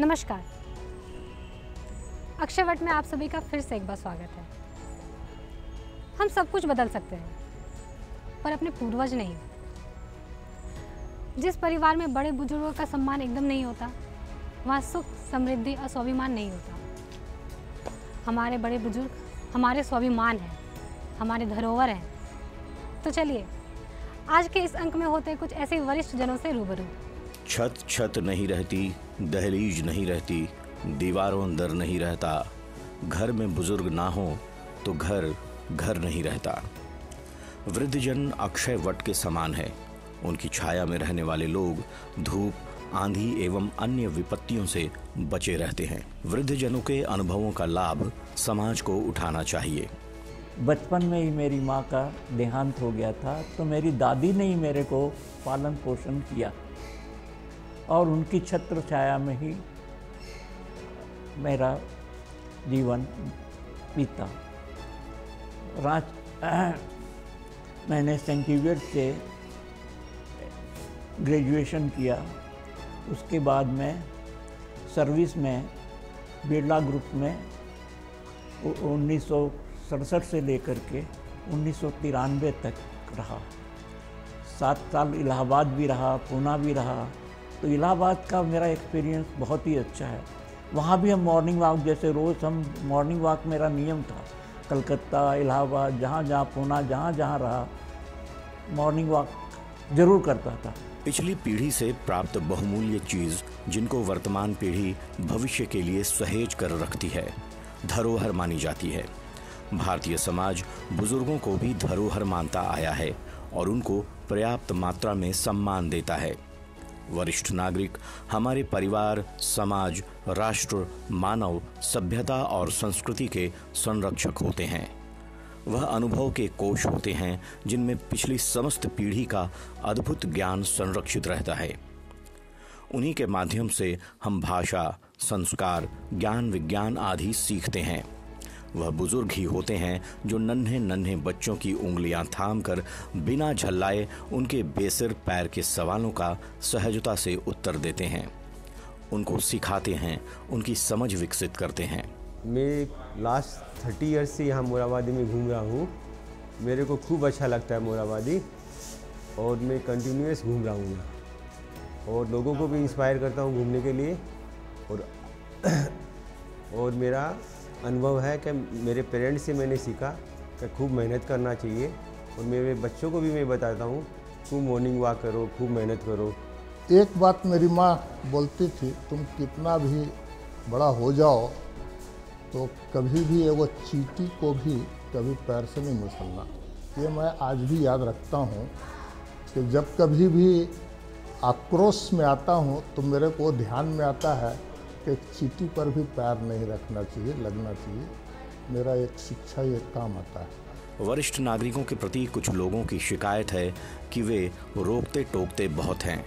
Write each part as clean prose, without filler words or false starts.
नमस्कार। अक्षयवट में आप सभी का फिर से एक बार स्वागत है। हम सब कुछ बदल सकते हैं, पर अपने पूर्वज नहीं। जिस परिवार में बड़े बुजुर्गों का सम्मान एकदम नहीं होता, वहाँ सुख, समृद्धि और स्वाभिमान नहीं होता। हमारे बड़े बुजुर्ग हमारे स्वाभिमान हैं, हमारे धरोहर हैं। तो चलिए आज के इस अंक में होते कुछ ऐसे वरिष्ठ जनों से रूबरू। छत छत नहीं रहती, दहलीज नहीं रहती, दीवारों अंदर नहीं रहता। घर में बुजुर्ग ना हो तो घर घर नहीं रहता। वृद्धजन अक्षय वट के समान है। उनकी छाया में रहने वाले लोग धूप, आंधी एवं अन्य विपत्तियों से बचे रहते हैं। वृद्धजनों के अनुभवों का लाभ समाज को उठाना चाहिए। बचपन में ही मेरी माँ का देहांत हो गया था, तो मेरी दादी ने ही मेरे को पालन पोषण किया और उनकी छत्र छाया में ही मेरा जीवन बीता। मैंने सेंट जेवियर से ग्रेजुएशन किया। उसके बाद मैं सर्विस में बिरला ग्रुप में 1967 से लेकर के 1993 तक रहा। 7 साल इलाहाबाद भी रहा, पूना भी रहा। तो इलाहाबाद का मेरा एक्सपीरियंस बहुत ही अच्छा है। वहाँ भी हम मॉर्निंग वॉक, जैसे रोज़ हम मॉर्निंग वॉक मेरा नियम था। कलकत्ता, इलाहाबाद, जहाँ जहाँ पूना, जहाँ जहाँ रहा, मॉर्निंग वॉक जरूर करता था। पिछली पीढ़ी से प्राप्त बहुमूल्य चीज जिनको वर्तमान पीढ़ी भविष्य के लिए सहेज कर रखती है, धरोहर मानी जाती है। भारतीय समाज बुजुर्गों को भी धरोहर मानता आया है और उनको पर्याप्त मात्रा में सम्मान देता है। वरिष्ठ नागरिक हमारे परिवार, समाज, राष्ट्र, मानव, सभ्यता और संस्कृति के संरक्षक होते हैं। वह अनुभव के कोश होते हैं जिनमें पिछली समस्त पीढ़ी का अद्भुत ज्ञान संरक्षित रहता है। उन्हीं के माध्यम से हम भाषा, संस्कार, ज्ञान, विज्ञान आदि सीखते हैं। वह बुजुर्ग ही होते हैं जो नन्हे नन्हे बच्चों की उंगलियां थामकर बिना झल्लाए उनके बेसिर पैर के सवालों का सहजता से उत्तर देते हैं, उनको सिखाते हैं, उनकी समझ विकसित करते हैं। मैं लास्ट 30 ईयर्स से यहाँ मोराबादी में घूम रहा हूँ। मेरे को खूब अच्छा लगता है मोराबादी और मैं कंटिन्यूस घूम रहा हूँ और लोगों को भी इंस्पायर करता हूँ घूमने के लिए। और मेरा अनुभव है कि मेरे पेरेंट्स से मैंने सीखा कि खूब मेहनत करना चाहिए और मेरे बच्चों को भी मैं बताता हूँ खूब मॉर्निंग वॉक करो, खूब मेहनत करो। एक बात मेरी माँ बोलती थी, तुम कितना भी बड़ा हो जाओ तो कभी भी एगो चींटी को भी कभी पैर से नहीं मसलना। ये मैं आज भी याद रखता हूँ कि जब कभी भी आक्रोश में आता हूँ तो मेरे को ध्यान में आता है कि चींटी पर भी पैर नहीं रखना चाहिए, लगना चाहिए। मेरा एक शिक्षा ये काम आता है। वरिष्ठ नागरिकों के प्रति कुछ लोगों की शिकायत है कि वे रोकते टोकते बहुत हैं,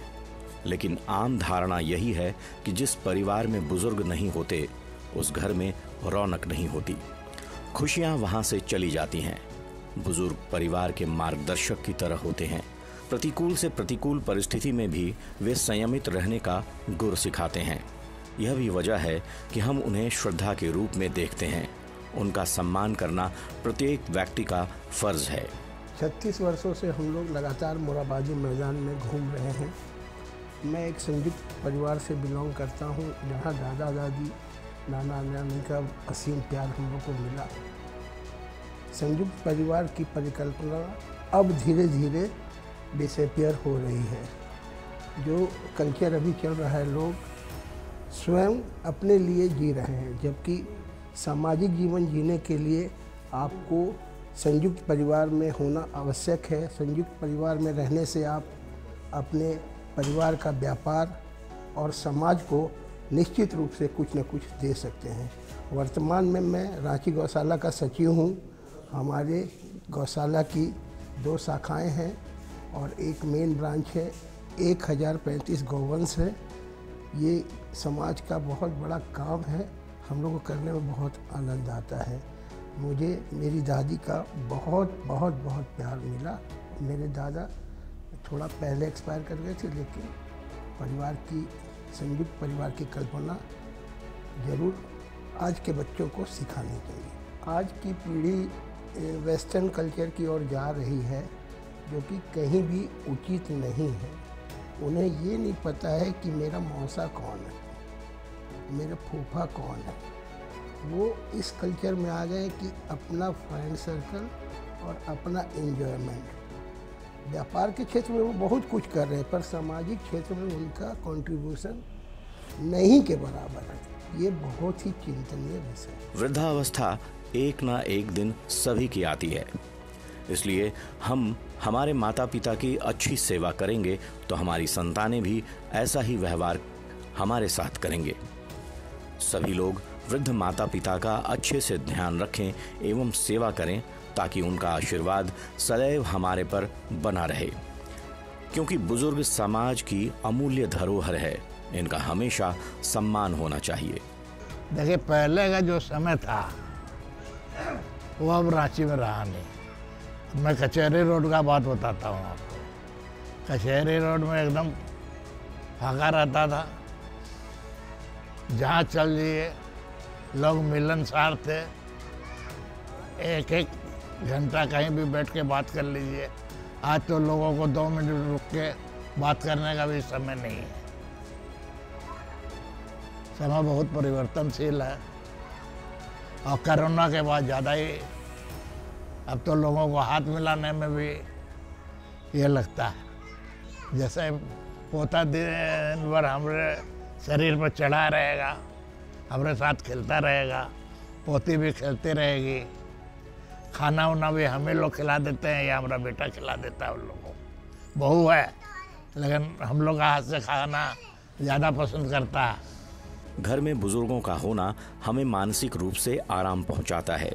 लेकिन आम धारणा यही है कि जिस परिवार में बुजुर्ग नहीं होते उस घर में रौनक नहीं होती, खुशियां वहां से चली जाती हैं। बुजुर्ग परिवार के मार्गदर्शक की तरह होते हैं। प्रतिकूल से प्रतिकूल परिस्थिति में भी वे संयमित रहने का गुर सिखाते हैं। यह भी वजह है कि हम उन्हें श्रद्धा के रूप में देखते हैं। उनका सम्मान करना प्रत्येक व्यक्ति का फर्ज है। 36 वर्षों से हम लोग लगातार मोराबादी मैदान में घूम रहे हैं। मैं एक संयुक्त परिवार से बिलोंग करता हूं, जहां दादा दादी, नाना नानी का असीम प्यार हम लोग को मिला। संयुक्त परिवार की परिकल्पना अब धीरे धीरे डिसअपीयर हो रही है। जो कल्चर अभी चल रहा है, लोग स्वयं अपने लिए जी रहे हैं, जबकि सामाजिक जीवन जीने के लिए आपको संयुक्त परिवार में होना आवश्यक है। संयुक्त परिवार में रहने से आप अपने परिवार का व्यापार और समाज को निश्चित रूप से कुछ न कुछ दे सकते हैं। वर्तमान में मैं रांची गौशाला का सचिव हूँ। हमारे गौशाला की 2 शाखाएं हैं और एक मेन ब्रांच है। 1035 गौवंश है। ये समाज का बहुत बड़ा काम है। हम लोग को करने में बहुत आनंद आता है। मुझे मेरी दादी का बहुत बहुत बहुत प्यार मिला। मेरे दादा थोड़ा पहले एक्सपायर कर गए थे, लेकिन परिवार की संयुक्त परिवार की कल्पना ज़रूर आज के बच्चों को सिखानी चाहिए। आज की पीढ़ी वेस्टर्न कल्चर की ओर जा रही है, जो कि कहीं भी उचित नहीं है। उन्हें ये नहीं पता है कि मेरा मौसा कौन है, मेरा फूफा कौन है। वो इस कल्चर में आ गए कि अपना फ्रेंड सर्कल और अपना एंजॉयमेंट। व्यापार के क्षेत्र में वो बहुत कुछ कर रहे हैं, पर सामाजिक क्षेत्र में उनका कंट्रीब्यूशन नहीं के बराबर है। ये बहुत ही चिंतनीय विषय है। वृद्धावस्था एक ना एक दिन सभी की आती है, इसलिए हम हमारे माता पिता की अच्छी सेवा करेंगे तो हमारी संतानें भी ऐसा ही व्यवहार हमारे साथ करेंगे। सभी लोग वृद्ध माता पिता का अच्छे से ध्यान रखें एवं सेवा करें, ताकि उनका आशीर्वाद सदैव हमारे पर बना रहे, क्योंकि बुजुर्ग समाज की अमूल्य धरोहर है। इनका हमेशा सम्मान होना चाहिए। देखिए, पहले का जो समय था वो अब रांची में रहा नहीं। मैं कचहरी रोड का बात बताता हूँ आपको। कचहरी रोड में एकदम फाका रहता था, जहाँ चल जाइए लोग मिलनसार थे। एक एक घंटा कहीं भी बैठ के बात कर लीजिए। आज तो लोगों को 2 मिनट रुक के बात करने का भी समय नहीं है। समय बहुत परिवर्तनशील है, और कोरोना के बाद ज़्यादा ही अब तो लोगों को हाथ मिलाने में भी ये लगता है जैसे पोता दिन भर हमारे शरीर पर चढ़ा रहेगा, हमारे साथ खेलता रहेगा, पोती भी खेलती रहेगी। खाना वाना भी हमें लोग खिला देते हैं या हमारा बेटा खिला देता है उन लोगों को। बहू है, लेकिन हम लोग का हाथ से खाना ज़्यादा पसंद करता है। घर में बुजुर्गों का होना हमें मानसिक रूप से आराम पहुंचाता है।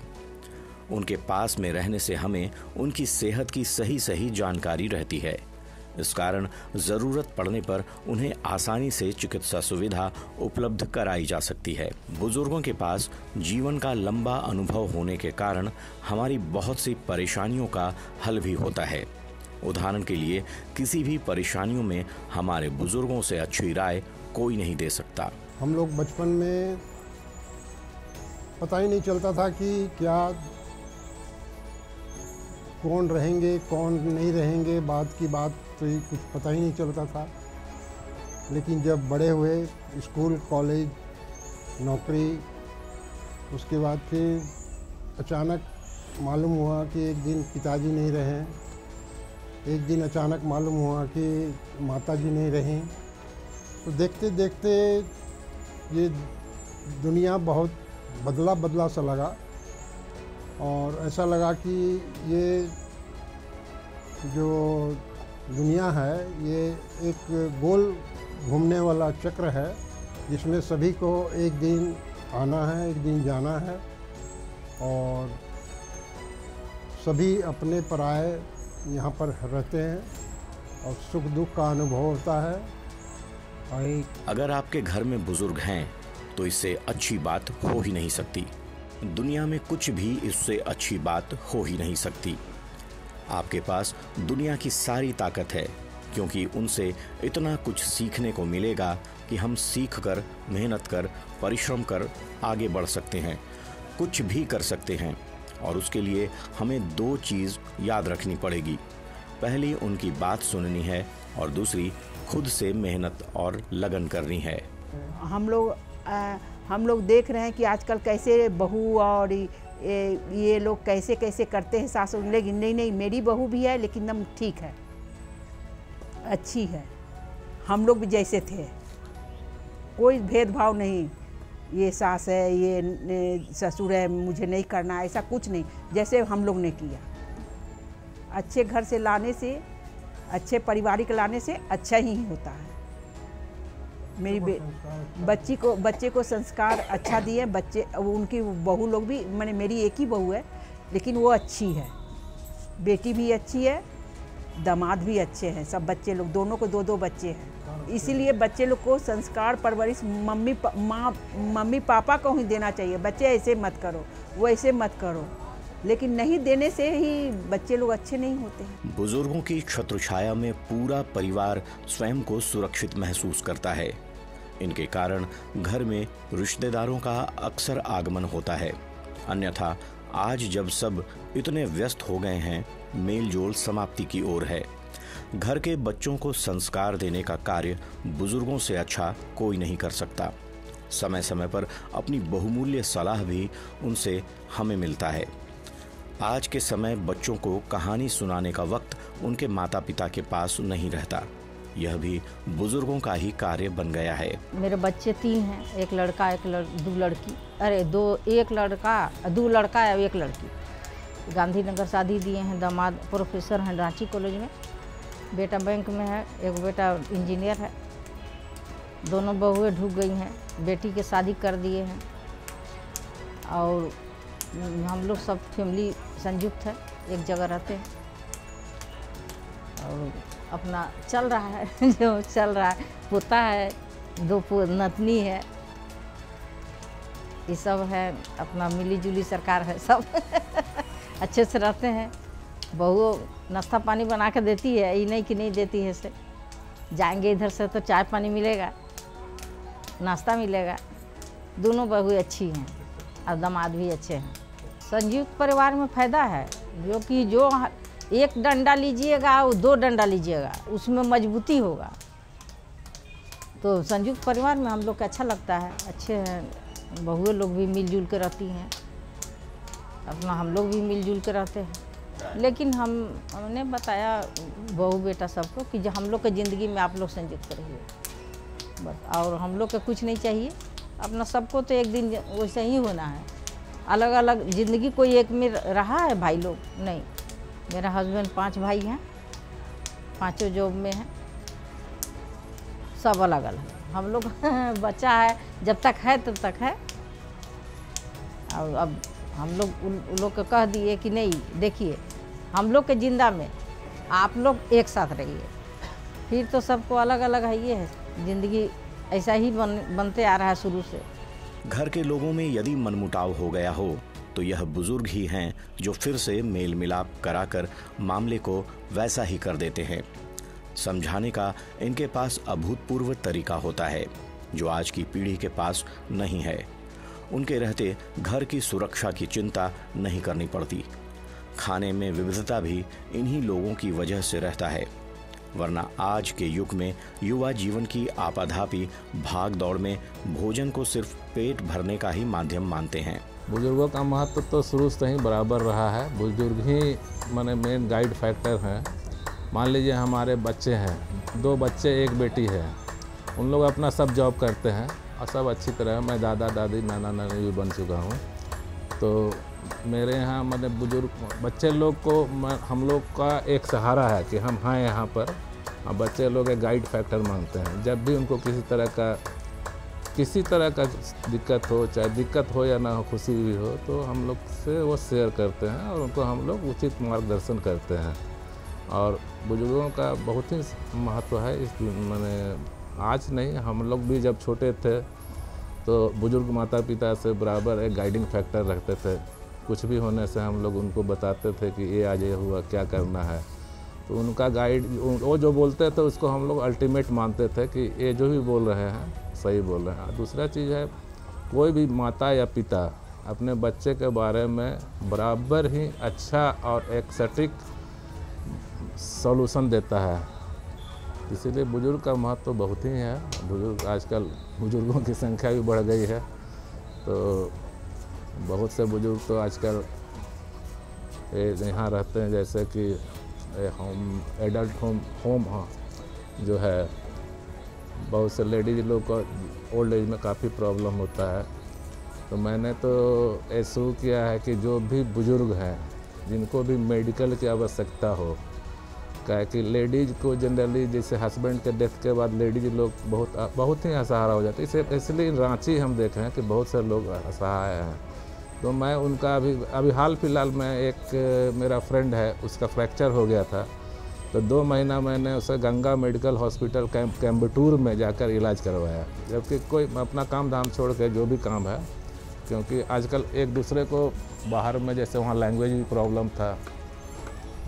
उनके पास में रहने से हमें उनकी सेहत की सही जानकारी रहती है। इस कारण जरूरत पड़ने पर उन्हें आसानी से चिकित्सा सुविधा उपलब्ध कराई जा सकती है। बुजुर्गों के पास जीवन का लंबा अनुभव होने के कारण हमारी बहुत सी परेशानियों का हल भी होता है। उदाहरण के लिए, किसी भी परेशानियों में हमारे बुजुर्गों से अच्छी राय कोई नहीं दे सकता। हम लोग बचपन में पता ही नहीं चलता था कि क्या कौन रहेंगे कौन नहीं रहेंगे, बाद की बात तो ही कुछ पता ही नहीं चलता था। लेकिन जब बड़े हुए, स्कूल कॉलेज नौकरी, उसके बाद फिर अचानक मालूम हुआ कि एक दिन पिताजी नहीं रहे, एक दिन अचानक मालूम हुआ कि माताजी नहीं रहीं। तो देखते देखते ये दुनिया बहुत बदला सा लगा, और ऐसा लगा कि ये जो दुनिया है ये एक गोल घूमने वाला चक्र है, जिसमें सभी को एक दिन आना है, एक दिन जाना है, और सभी अपने पराये यहाँ पर रहते हैं और सुख दुख का अनुभव होता है। और अगर आपके घर में बुजुर्ग हैं तो इससे अच्छी बात हो ही नहीं सकती। दुनिया में कुछ भी इससे अच्छी बात हो ही नहीं सकती। आपके पास दुनिया की सारी ताकत है, क्योंकि उनसे इतना कुछ सीखने को मिलेगा कि हम सीखकर, मेहनत कर, परिश्रम कर आगे बढ़ सकते हैं, कुछ भी कर सकते हैं। और उसके लिए हमें 2 चीज़ याद रखनी पड़ेगी। पहली उनकी बात सुननी है, और दूसरी खुद से मेहनत और लगन करनी है। हम लोग देख रहे हैं कि आजकल कैसे बहू और ये लोग कैसे कैसे करते हैं सासू। लेकिन नहीं, मेरी बहू भी है, लेकिन एकदम ठीक है, अच्छी है। हम लोग भी जैसे थे, कोई भेदभाव नहीं, ये सास है, ये ससुर है, मुझे नहीं करना, ऐसा कुछ नहीं। जैसे हम लोग ने किया, अच्छे घर से लाने से, अच्छे पारिवारिक लाने से अच्छा ही होता है। मेरी बच्चे को संस्कार अच्छा दिए। बच्चे, उनकी बहू लोग भी, मैंने मेरी एक ही बहू है, लेकिन वो अच्छी है, बेटी भी अच्छी है, दामाद भी अच्छे हैं। सब बच्चे लोग, दोनों को 2-2 बच्चे हैं। इसीलिए बच्चे लोग को संस्कार परवरिश मम्मी पापा को ही देना चाहिए। बच्चे ऐसे मत करो, वो ऐसे मत करो, लेकिन नहीं देने से ही बच्चे लोग अच्छे नहीं होते। बुजुर्गों की छत्रछाया में पूरा परिवार स्वयं को सुरक्षित महसूस करता है। इनके कारण घर में रिश्तेदारों का अक्सर आगमन होता है। अन्यथा आज जब सब इतने व्यस्त हो गए हैं, मेलजोल समाप्ति की ओर है। घर के बच्चों को संस्कार देने का कार्य बुजुर्गों से अच्छा कोई नहीं कर सकता। समय समय पर अपनी बहुमूल्य सलाह भी उनसे हमें मिलता है। आज के समय बच्चों को कहानी सुनाने का वक्त उनके माता पिता के पास नहीं रहता। यह भी बुजुर्गों का ही कार्य बन गया है। मेरे बच्चे 3 हैं, एक लड़का दो लड़की, एक लड़का 2 लड़का और 1 लड़की। गांधीनगर शादी दिए हैं। दामाद प्रोफेसर हैं रांची कॉलेज में, बेटा बैंक में है, एक बेटा इंजीनियर है। दोनों बहुएं ढूक गई हैं, बेटी के शादी कर दिए हैं। और हम लोग सब फैमिली संयुक्त है, एक जगह रहते हैं और अपना चल रहा है जो चल रहा है। पोता है, 2 नतनी है, ये सब है। अपना मिली जुली सरकार है, सब अच्छे से रहते हैं। बहू नाश्ता पानी बना के देती है, ये नहीं कि नहीं देती है। से जाएंगे इधर से तो चाय पानी मिलेगा, नाश्ता मिलेगा। दोनों बहू अच्छी हैं और दामाद भी अच्छे हैं। संयुक्त परिवार में फ़ायदा है, जो एक डंडा लीजिएगा और 2 डंडा लीजिएगा, उसमें मजबूती होगा। तो संयुक्त परिवार में हम लोग को अच्छा लगता है, अच्छे हैं। बहुएं लोग भी मिलजुल के रहती हैं, अपना हम लोग भी मिलजुल के रहते हैं। लेकिन हमने बताया बहू बेटा सबको कि जो हम लोग के ज़िंदगी में आप लोग संयुक्त रहिए बस, और हम लोग को कुछ नहीं चाहिए। अपना सबको तो एक दिन वैसे ही होना है। अलग अलग ज़िंदगी कोई एक में रहा है भाई लोग नहीं। मेरा हस्बैंड 5 भाई हैं, 5 जॉब में हैं, सब अलग अलग। हम लोग बच्चा है, जब तक है तब तक है। और अब हम लोग उन लोग को कह दिए कि नहीं, देखिए हम लोग के जिंदा में आप लोग एक साथ रहिए। फिर तो सबको अलग अलग है, ये है ज़िंदगी। ऐसा ही बनते आ रहा है शुरू से। घर के लोगों में यदि मनमुटाव हो गया हो तो यह बुजुर्ग ही हैं जो फिर से मेल मिलाप कराकर मामले को वैसा ही कर देते हैं। समझाने का इनके पास अभूतपूर्व तरीका होता है जो आज की पीढ़ी के पास नहीं है। उनके रहते घर की सुरक्षा की चिंता नहीं करनी पड़ती। खाने में विविधता भी इन्हीं लोगों की वजह से रहता है, वरना आज के युग में युवा जीवन की आपाधापी भाग दौड़ में भोजन को सिर्फ पेट भरने का ही माध्यम मानते हैं। बुजुर्गों का महत्व तो शुरू से ही बराबर रहा है। बुजुर्ग ही माने मेन गाइड फैक्टर हैं। मान लीजिए हमारे बच्चे हैं, 2 बच्चे 1 बेटी है। उन लोग अपना सब जॉब करते हैं और सब अच्छी तरह। मैं दादा दादी नाना नानी भी बन चुका हूँ। तो मेरे यहाँ मैंने बुजुर्ग बच्चे लोग को हम लोग का एक सहारा है कि हम हैं यहाँ पर। और बच्चे लोग एक गाइड फैक्टर मांगते हैं। जब भी उनको किसी तरह का दिक्कत हो, चाहे दिक्कत हो या ना हो, खुशी भी हो, तो हम लोग से वो शेयर करते हैं और उनको हम लोग उचित मार्गदर्शन करते हैं। और बुजुर्गों का बहुत ही महत्व है। इस मैंने आज नहीं, हम लोग भी जब छोटे थे तो बुजुर्ग माता पिता से बराबर एक गाइडिंग फैक्टर रखते थे। कुछ भी होने से हम लोग उनको बताते थे कि ये आज ये हुआ, क्या करना है। तो उनका गाइड, वो जो बोलते थे उसको हम लोग अल्टीमेट मानते थे कि ये जो भी बोल रहे हैं सही बोल रहे हैं। दूसरा चीज़ है, कोई भी माता या पिता अपने बच्चे के बारे में बराबर ही अच्छा और एक सटीक सॉल्यूशन देता है। इसीलिए बुजुर्ग का महत्व तो बहुत ही है। आजकल बुजुर्गों की संख्या भी बढ़ गई है, तो बहुत से बुजुर्ग तो आजकल यहाँ रहते हैं, जैसे कि एडल्ट होम जो है। बहुत से लेडीज लोग को ओल्ड एज में काफ़ी प्रॉब्लम होता है। तो मैंने तो ये शुरू किया है कि जो भी बुजुर्ग हैं, जिनको भी मेडिकल की आवश्यकता हो, क्या कि लेडीज़ को जनरली जैसे हस्बैंड के डेथ के बाद लेडीज लोग बहुत ही असहारा हो जाते हैं। इसलिए रांची हम देख रहे हैं कि बहुत से लोग असहाय हैं। तो मैं उनका अभी हाल फिलहाल में एक मेरा फ्रेंड है, उसका फ्रैक्चर हो गया था। तो 2 महीना मैंने उसे गंगा मेडिकल हॉस्पिटल कैम्बटूर में जाकर इलाज करवाया। जबकि कोई अपना काम धाम छोड़ के जो भी काम है, क्योंकि आजकल एक दूसरे को बाहर में जैसे वहाँ लैंग्वेज भी प्रॉब्लम था,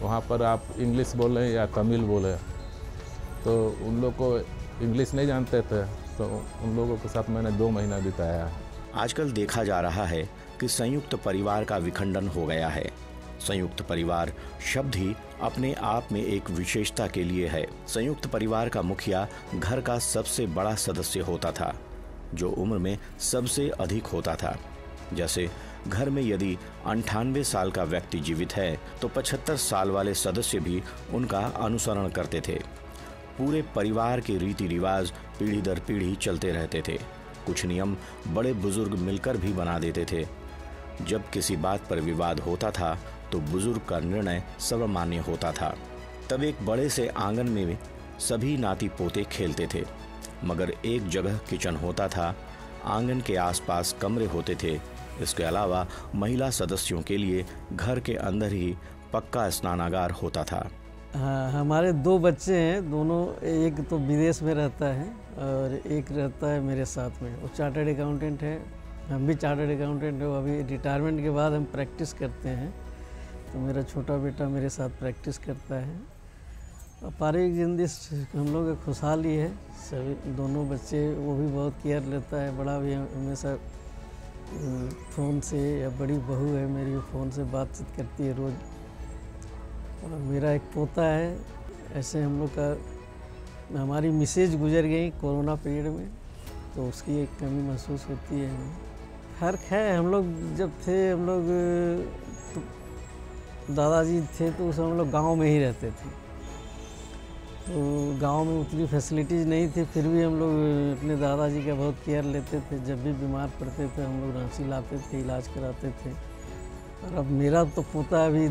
वहाँ पर आप इंग्लिश बोलें या तमिल बोलें, तो उन लोग को इंग्लिश नहीं जानते थे, तो उन लोगों के साथ मैंने 2 महीना बिताया। आजकल देखा जा रहा है कि संयुक्त परिवार का विखंडन हो गया है। संयुक्त परिवार शब्द ही अपने आप में एक विशेषता के लिए है। संयुक्त परिवार का मुखिया घर का सबसे बड़ा सदस्य होता था, जो उम्र में सबसे अधिक होता था। जैसे घर में यदि 98 साल का व्यक्ति जीवित है तो 75 साल वाले सदस्य भी उनका अनुसरण करते थे। पूरे परिवार के रीति रिवाज पीढ़ी दर पीढ़ी चलते रहते थे। कुछ नियम बड़े बुजुर्ग मिलकर भी बना देते थे। जब किसी बात पर विवाद होता था तो बुजुर्ग का निर्णय सर्वमान्य होता था। तब एक बड़े से आंगन में सभी नाती पोते खेलते थे, मगर एक जगह किचन होता था। आंगन के आसपास कमरे होते थे। इसके अलावा महिला सदस्यों के लिए घर के अंदर ही पक्का स्नानागार होता था। हाँ, हमारे 2 बच्चे हैं, दोनों, एक तो विदेश में रहता है और एक रहता है मेरे साथ में। वो चार्टर्ड अकाउंटेंट है, हम भी चार्टर्ड अकाउंटेंट है। अभी रिटायरमेंट के बाद हम प्रैक्टिस करते हैं, तो मेरा छोटा बेटा मेरे साथ प्रैक्टिस करता है। पारिवारिक जिंदगी हम लोग का खुशहाल ही है। सभी दोनों बच्चे, वो भी बहुत केयर लेता है। बड़ा भी हमेशा फ़ोन से, या बड़ी बहू है मेरी, फ़ोन से बातचीत करती है रोज़। और मेरा एक पोता है। ऐसे हम लोग का, हमारी मिसेज गुजर गई कोरोना पीरियड में, तो उसकी एक कमी महसूस होती है हमें। फर्क है, हम लोग जब थे, हम लोग तो दादाजी थे तो उस हम लोग गांव में ही रहते थे, तो गांव में उतनी फैसिलिटीज़ नहीं थी। फिर भी हम लोग अपने दादाजी का बहुत केयर लेते थे। जब भी बीमार पड़ते थे हम लोग रांची लाते थे, इलाज कराते थे। और अब मेरा तो पोता अभी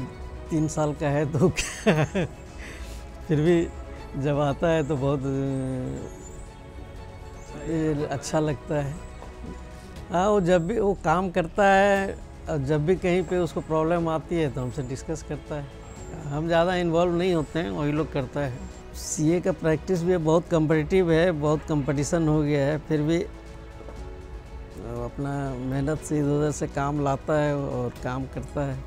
3 साल का है, तो फिर भी जब आता है तो बहुत अच्छा लगता है। हाँ, वो जब भी वो काम करता है और जब भी कहीं पे उसको प्रॉब्लम आती है तो हमसे डिस्कस करता है। हम ज़्यादा इन्वॉल्व नहीं होते हैं, वही लोग करता है। सीए का प्रैक्टिस भी बहुत कम्पिटिटिव है, बहुत कंपटीशन हो गया है। फिर भी अपना मेहनत से इधर-उधर से काम लाता है और काम करता है।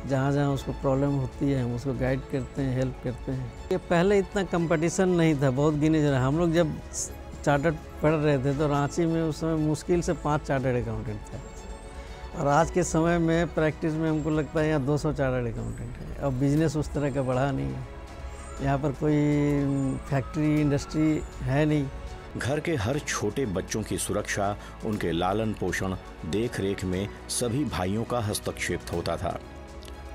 जहाँ जहाँ उसको प्रॉब्लम होती है हम उसको गाइड करते हैं, हेल्प करते हैं। ये पहले इतना कंपटीशन नहीं था, बहुत गिने चुने। हम लोग जब चार्टर्ड पढ़ रहे थे तो रांची में उस समय मुश्किल से 5 चार्टर्ड अकाउंटेंट थे, और आज के समय में प्रैक्टिस में हमको लगता है यहाँ 200 चार्टर्ड अकाउंटेंट है। अब बिजनेस उस तरह का बढ़ा नहीं है, यहाँ पर कोई फैक्ट्री इंडस्ट्री है नहीं। घर के हर छोटे बच्चों की सुरक्षा, उनके लालन पोषण, देख रेख में सभी भाइयों का हस्तक्षेप होता था।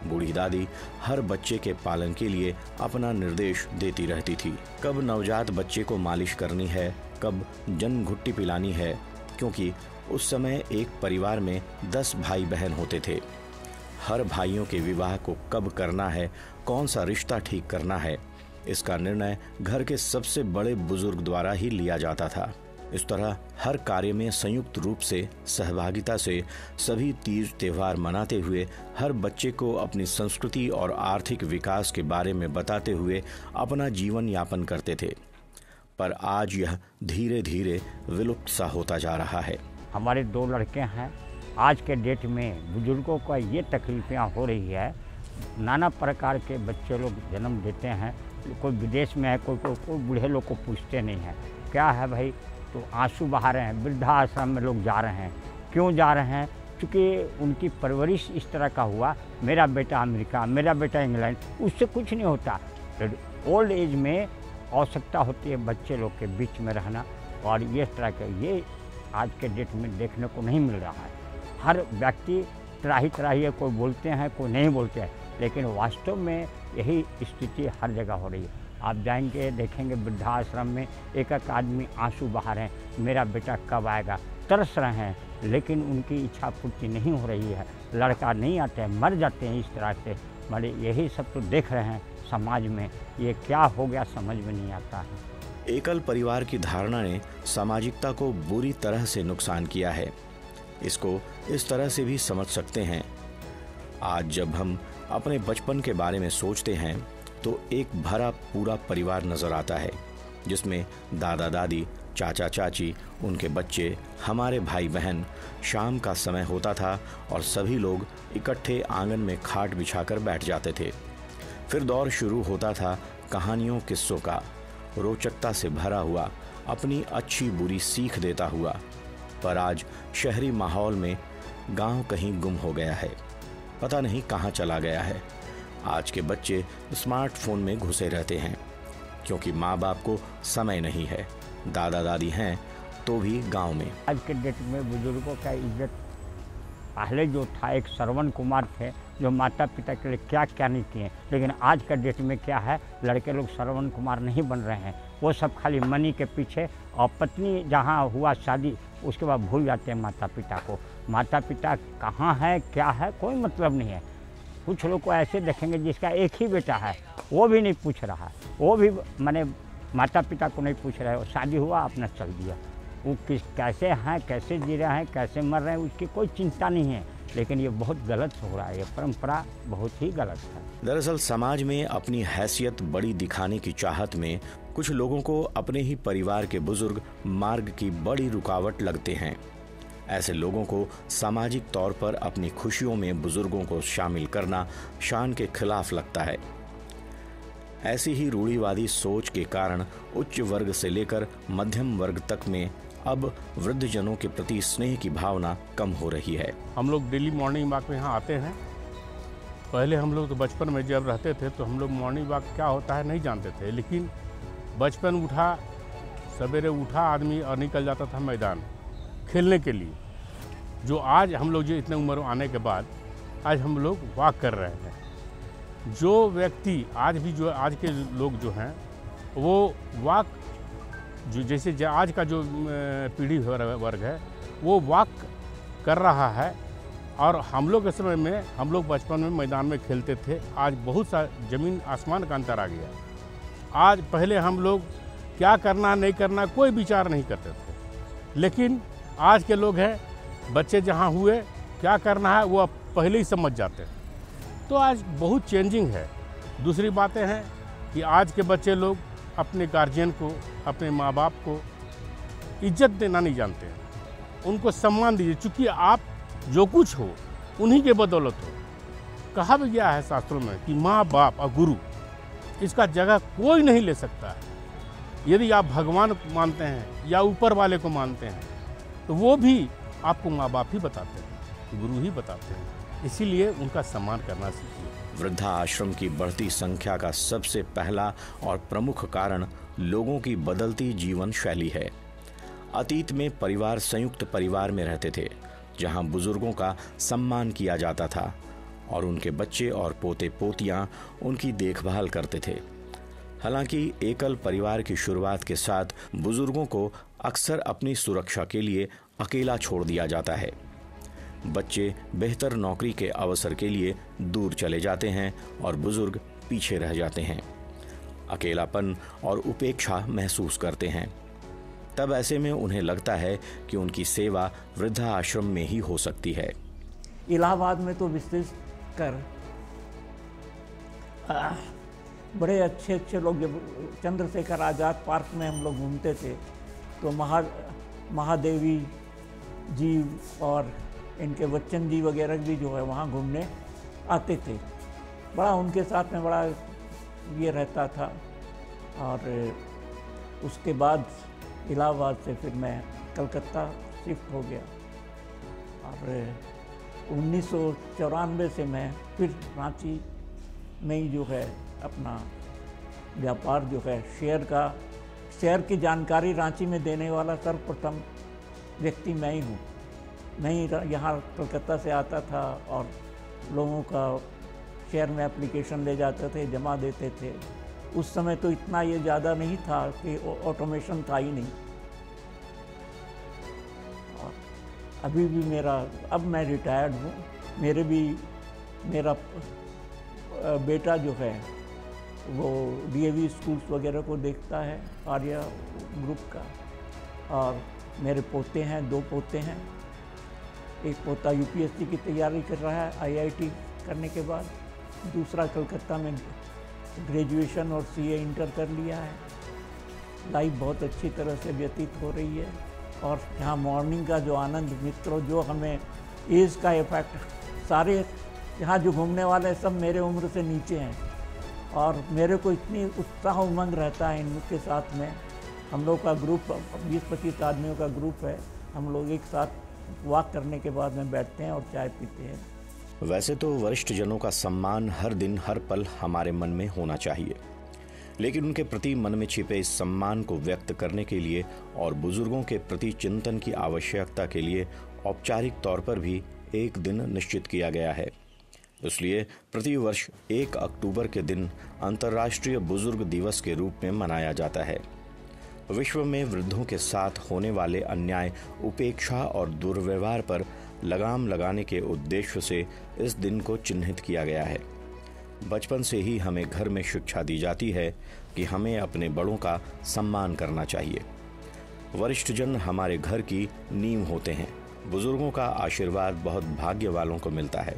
बूढ़ी दादी हर बच्चे के पालन के लिए अपना निर्देश देती रहती थी। कब नवजात बच्चे को मालिश करनी है, कब जन्म घुट्टी पिलानी है, क्योंकि उस समय एक परिवार में 10 भाई बहन होते थे। हर भाइयों के विवाह को कब करना है, कौन सा रिश्ता ठीक करना है, इसका निर्णय घर के सबसे बड़े बुजुर्ग द्वारा ही लिया जाता था। इस तरह हर कार्य में संयुक्त रूप से सहभागिता से सभी तीज त्योहार मनाते हुए हर बच्चे को अपनी संस्कृति और आर्थिक विकास के बारे में बताते हुए अपना जीवन यापन करते थे। पर आज यह धीरे धीरे विलुप्त सा होता जा रहा है। हमारे 2 लड़के हैं। आज के डेट में बुजुर्गों को ये तकलीफ़ें हो रही है, नाना प्रकार के बच्चे लोग जन्म देते हैं। कोई विदेश में है, कोई बूढ़े लोग को पूछते नहीं है क्या है भाई, तो आंसू बहा रहे हैं। वृद्धाश्रम में लोग जा रहे हैं। क्यों जा रहे हैं? क्योंकि उनकी परवरिश इस तरह का हुआ, मेरा बेटा अमेरिका, मेरा बेटा इंग्लैंड, उससे कुछ नहीं होता। ओल्ड एज में आवश्यकता होती है बच्चे लोग के बीच में रहना, और ये तरह के ये आज के डेट में देखने को नहीं मिल रहा है। हर व्यक्ति त्राही है, कोई बोलते हैं कोई नहीं बोलते हैं, लेकिन वास्तव में यही स्थिति हर जगह हो रही है। आप जाएंगे देखेंगे वृद्धाश्रम में एक आदमी आंसू बहा रहे हैं, मेरा बेटा कब आएगा, तरस रहे हैं, लेकिन उनकी इच्छा पूर्ति नहीं हो रही है। लड़का नहीं आते हैं, मर जाते हैं इस तरह से। बड़े यही सब तो देख रहे हैं समाज में, ये क्या हो गया समझ में नहीं आता है। एकल परिवार की धारणा ने सामाजिकता को बुरी तरह से नुकसान किया है। इसको इस तरह से भी समझ सकते हैं। आज जब हम अपने बचपन के बारे में सोचते हैं तो एक भरा पूरा परिवार नजर आता है, जिसमें दादा दादी, चाचा चाची, उनके बच्चे, हमारे भाई बहन। शाम का समय होता था और सभी लोग इकट्ठे आंगन में खाट बिछाकर बैठ जाते थे। फिर दौर शुरू होता था कहानियों किस्सों का, रोचकता से भरा हुआ। अपनी अच्छी बुरी सीख देता हुआ, पर आज शहरी माहौल में गांव कहीं गुम हो गया है। पता नहीं कहां चला गया है। आज के बच्चे स्मार्टफोन में घुसे रहते हैं क्योंकि माँ बाप को समय नहीं है। दादा दादी हैं तो भी गांव में। आज के डेट में बुजुर्गों का इज्जत पहले जो था, एक श्रवण कुमार थे जो माता पिता के लिए क्या क्या नहीं किए, लेकिन आज का डेट में क्या है, लड़के लोग श्रवण कुमार नहीं बन रहे हैं। वो सब खाली मनी के पीछे, और पत्नी जहाँ हुआ शादी उसके बाद भूल जाते हैं माता पिता को। माता पिता कहाँ है क्या है कोई मतलब नहीं है। कुछ लोग को ऐसे देखेंगे जिसका एक ही बेटा है, वो भी नहीं पूछ रहा, वो भी माने माता पिता को नहीं पूछ रहे, शादी हुआ अपना चल दिया। वो कैसे हैं, कैसे जी रहे हैं, कैसे मर रहे हैं, उसकी कोई चिंता नहीं है। लेकिन ये बहुत गलत हो रहा है, ये परंपरा बहुत ही गलत है। दरअसल समाज में अपनी हैसियत बड़ी दिखाने की चाहत में कुछ लोगों को अपने ही परिवार के बुजुर्ग मार्ग की बड़ी रुकावट लगते हैं। ऐसे लोगों को सामाजिक तौर पर अपनी खुशियों में बुजुर्गों को शामिल करना शान के खिलाफ लगता है। ऐसी ही रूढ़िवादी सोच के कारण उच्च वर्ग से लेकर मध्यम वर्ग तक में अब वृद्धजनों के प्रति स्नेह की भावना कम हो रही है। हम लोग डेली मॉर्निंग वॉक में यहाँ आते हैं। पहले हम लोग तो बचपन में जब रहते थे तो हम लोग मॉर्निंग वॉक क्या होता है नहीं जानते थे, लेकिन बचपन उठा, सवेरे उठा आदमी और निकल जाता था मैदान खेलने के लिए। जो आज हम लोग जो इतने उम्र आने के बाद आज हम लोग वॉक कर रहे हैं। जो व्यक्ति आज भी जो आज के लोग जो हैं वो वॉक जो जैसे आज का जो पीढ़ी वर्ग है वो वॉक कर रहा है। और हम लोग के समय में हम लोग बचपन में मैदान में खेलते थे। आज बहुत सा ज़मीन आसमान का अंतर आ गया। आज पहले हम लोग क्या करना नहीं करना कोई विचार नहीं करते थे, लेकिन आज के लोग हैं बच्चे जहाँ हुए क्या करना है वो अब पहले ही समझ जाते हैं। तो आज बहुत चेंजिंग है। दूसरी बातें हैं कि आज के बच्चे लोग अपने गार्जियन को, अपने माँ बाप को इज्जत देना नहीं जानते हैं। उनको सम्मान दीजिए, चूँकि आप जो कुछ हो उन्हीं के बदौलत हो। कहा भी गया है शास्त्रों में कि माँ बाप और गुरु इसका जगह कोई नहीं ले सकता है। यदि आप भगवान को मानते हैं या ऊपर वाले को मानते हैं तो वो भी आपको माँ बाप ही बताते हैं, गुरु ही बताते हैं। इसीलिए उनका सम्मान करना सीखिए। वृद्धा आश्रम की बढ़ती संख्या का सबसे पहला और प्रमुख कारण लोगों की बदलती जीवन शैली है। अतीत में परिवार संयुक्त परिवार में रहते थे, जहां बुजुर्गों का सम्मान किया जाता था और उनके बच्चे और पोते पोतियां उनकी देखभाल करते थे। हालांकि एकल परिवार की शुरुआत के साथ बुजुर्गों को अक्सर अपनी सुरक्षा के लिए अकेला छोड़ दिया जाता है। बच्चे बेहतर नौकरी के अवसर के लिए दूर चले जाते हैं और बुजुर्ग पीछे रह जाते हैं। अकेलापन और उपेक्षा महसूस करते हैं। तब ऐसे में उन्हें लगता है कि उनकी सेवा वृद्धा आश्रम में ही हो सकती है। इलाहाबाद में तो विशेष कर बड़े अच्छे अच्छे लोग, जब चंद्रशेखर आज़ाद पार्क में हम लोग घूमते थे तो महादेवी जी और इनके बच्चन जी वगैरह भी जो है वहाँ घूमने आते थे। बड़ा उनके साथ में बड़ा ये रहता था। और उसके बाद इलाहाबाद से फिर मैं कलकत्ता शिफ्ट हो गया और 1994 से मैं फिर रांची में ही जो है अपना व्यापार जो है शेयर की जानकारी रांची में देने वाला सर्वप्रथम व्यक्ति मैं ही हूँ। मैं ही यहाँ कलकत्ता से आता था और लोगों का शेयर में एप्लीकेशन ले जाते थे, जमा देते थे। उस समय तो इतना ये ज़्यादा नहीं था कि ऑटोमेशन था ही नहीं। और अभी भी अब मैं रिटायर्ड हूँ। मेरा बेटा जो है वो डीएवी स्कूल्स वगैरह को देखता है, आर्या ग्रुप का। और मेरे पोते हैं, 2 पोते हैं। एक पोता यूपीएससी की तैयारी कर रहा है आईआईटी करने के बाद, दूसरा कलकत्ता में ग्रेजुएशन और सीए इंटर कर लिया है। लाइफ बहुत अच्छी तरह से व्यतीत हो रही है। और यहाँ मॉर्निंग का जो आनंद, मित्रों, जो हमें एज का इफेक्ट, सारे यहाँ जो घूमने वाले सब मेरे उम्र से नीचे हैं और मेरे को इतनी उत्साह उमंग रहता है इनके साथ में हम लोग का ग्रुप 20-25 आदमियों का ग्रुप है। हम लोग एक साथ वॉक करने के बाद में बैठते हैं और चाय पीते हैं। वैसे तो वरिष्ठ जनों का सम्मान हर दिन हर पल हमारे मन में होना चाहिए, लेकिन उनके प्रति मन में छिपे इस सम्मान को व्यक्त करने के लिए और बुजुर्गों के प्रति चिंतन की आवश्यकता के लिए औपचारिक तौर पर भी एक दिन निश्चित किया गया है। इसलिए प्रतिवर्ष 1 अक्टूबर के दिन अंतर्राष्ट्रीय बुजुर्ग दिवस के रूप में मनाया जाता है। विश्व में वृद्धों के साथ होने वाले अन्याय, उपेक्षा और दुर्व्यवहार पर लगाम लगाने के उद्देश्य से इस दिन को चिन्हित किया गया है। बचपन से ही हमें घर में शिक्षा दी जाती है कि हमें अपने बड़ों का सम्मान करना चाहिए। वरिष्ठजन हमारे घर की नींव होते हैं। बुजुर्गों का आशीर्वाद बहुत भाग्य वालों को मिलता है,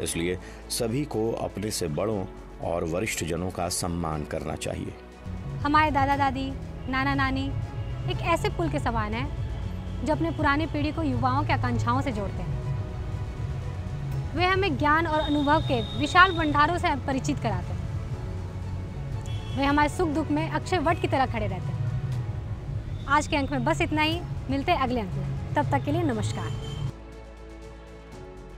इसलिए सभी को अपने से बड़ों और वरिष्ठजनों का सम्मान करना चाहिए। हमारे दादा दादी, नाना नानी एक ऐसे पुल के समान है जो अपने पुरानी पीढ़ी को युवाओं की आकांक्षाओं से जोड़ते हैं। वे हमें ज्ञान और अनुभव के विशाल भंडारों से परिचित कराते हैं। वे हमारे सुख दुख में अक्षय वट की तरह खड़े रहते हैं। आज के अंक में बस इतना ही। मिलते हैं अगले अंक में। तब तक के लिए नमस्कार।